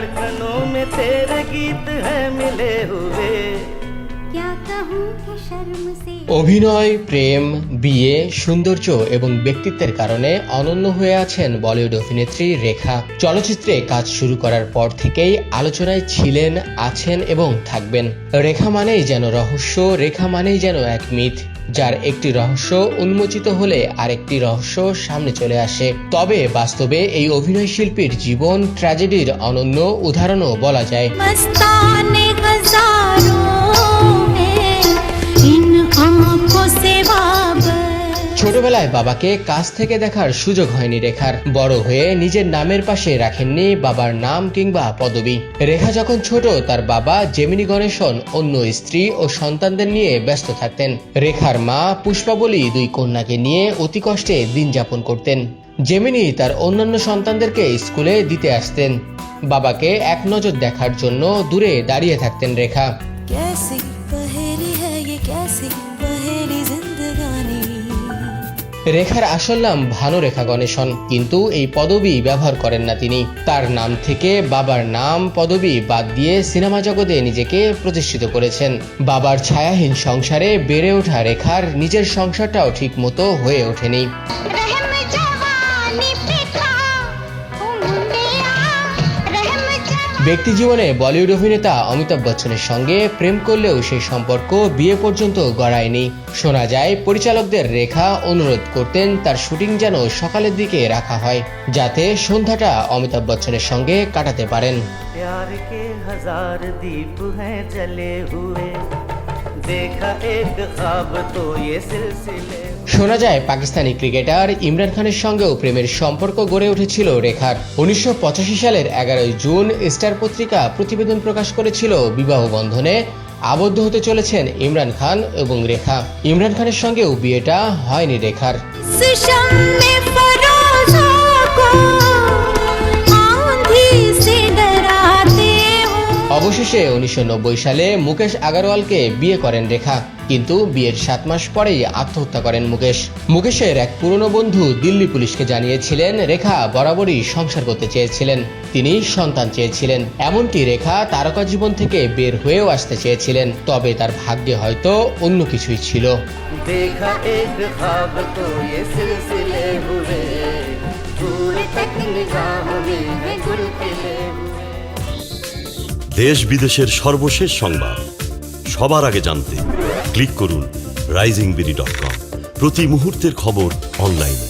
धड़कनों में तेरे गीत है मिले हुए। क्या कहूँ कि शर्म से। অভিনয়, প্রেম, বিয়ে, সৌন্দর্য এবং ব্যক্তিত্বের কারণে অনন্য হয়ে আছেন বলিউড অভিনেত্রী রেখা। চলচ্চিত্রে কাজ শুরু করার পর থেকেই আলোচনায় ছিলেন, আছেন এবং থাকবেন। রেখা মানেই যেন রহস্য, রেখা মানেই যেন এক মিথ, যার একটি রহস্য উন্মোচিত হলে আরেকটি রহস্য সামনে চলে আসে। তবে বাস্তবে এই অভিনয় শিল্পীর জীবন ট্র্যাজেডির অনন্য উদাহরণও বলা যায়। मस्ताने हजारों में इन आँखों से वाबर। ছোটবেলায় বাবাকে কাছ থেকে দেখার সুযোগ হয়নি রেখার। বড় হয়ে নিজের নামের পাশে রাখেননি বাবার নাম কিংবা পদবি। রেখা যখন ছোট তার বাবা জেমিনি গণেশন অন্য স্ত্রী ও সন্তানদের নিয়ে ব্যস্ত থাকতেন। রেখার মা পুষ্পাবলী দুই কন্যাকে নিয়ে অতি কষ্টে দিন যাপন করতেন। জেমিনি তার অন্যান্য সন্তানদেরকে স্কুলে দিতে আসতেন। বাবাকে এক নজর দেখার জন্য দূরে দাঁড়িয়ে থাকতেন রেখা। कैसी पहेली है ये कैसी पहेली जिंदगानी। রেখার আসল নাম ভানুরেখা গণেশন, কিন্তু এই পদবি ব্যবহার করেন না তিনি। তার নাম থেকে বাবার নাম পদবি বাদ দিয়ে সিনেমা জগতে নিজেকে প্রতিষ্ঠিত করেছেন। বাবার ছায়াহীন সংসারে বেড়ে ওঠা রেখার নিজের সংসারটাও ঠিক মতো হয়ে ওঠেনি। रहम जवानी पे खा ओ मुंडिया, रहम जवानी। ব্যক্তি জীবনে বলিউড অভিনেতা অমিতাভ বচ্চনের সঙ্গে প্রেম করলেও সেই সম্পর্ক বিয়ে পর্যন্ত গড়ায়নি। শোনা যায় পরিচালকদের রেখা অনুরোধ করতেন তার শুটিং যেন সকালের দিকে রাখা হয়, যাতে সন্ধ্যাটা অমিতাভ বচ্চনের সঙ্গে কাটাতে পারেন। प्यार के हजार दीप हैं जले हुए, देखा एक ख्वाब तो ये सिलसिले। শোনা যায় পাকিস্তানি ক্রিকেটার ইমরান খানের সঙ্গেও প্রেমের সম্পর্ক গড়ে উঠেছিল রেখার। 1985 সালের 11 জুন স্টার পত্রিকা প্রতিবেদন প্রকাশ করেছিল বিবাহ বন্ধনে আবদ্ধ হতে চলেছেন ইমরান খান এবং রেখা। ইমরান খানের সঙ্গেও বিয়েটা হয়নি রেখার। इस शम्मे फरोज़ों को आंधी से डराते हो। অবশেষে 1990 সালে মুকেশ আগরওয়ালকে বিয়ে করেন রেখা, কিন্তু বিয়ের 7 মাস পরেই আত্মহত্যা করেন মুকেশ। মুকেশের এক পুরনো বন্ধু দিল্লি পুলিশকে জানিয়েছিলেন রেখা বরাবরই সংসার করতে চেয়েছিলেন, তিনি সন্তান চেয়েছিলেন। এমনকি রেখা তারকা জীবন থেকে বের হয়েও আসতে চেয়েছিলেন, তবে তার ভাগ্যে হয়তো অন্য কিছুই ছিল। देखा एक ख्वाब तो ये सिलसिले हुए, दूर तक निगाह में है गुल खिले हुए। দেশ বিদেশের সর্বশেষ সংবাদ সবার আগে জানতে ক্লিক করুন risingbeauty.com। প্রতি মুহূর্তের খবর অনলাইনে।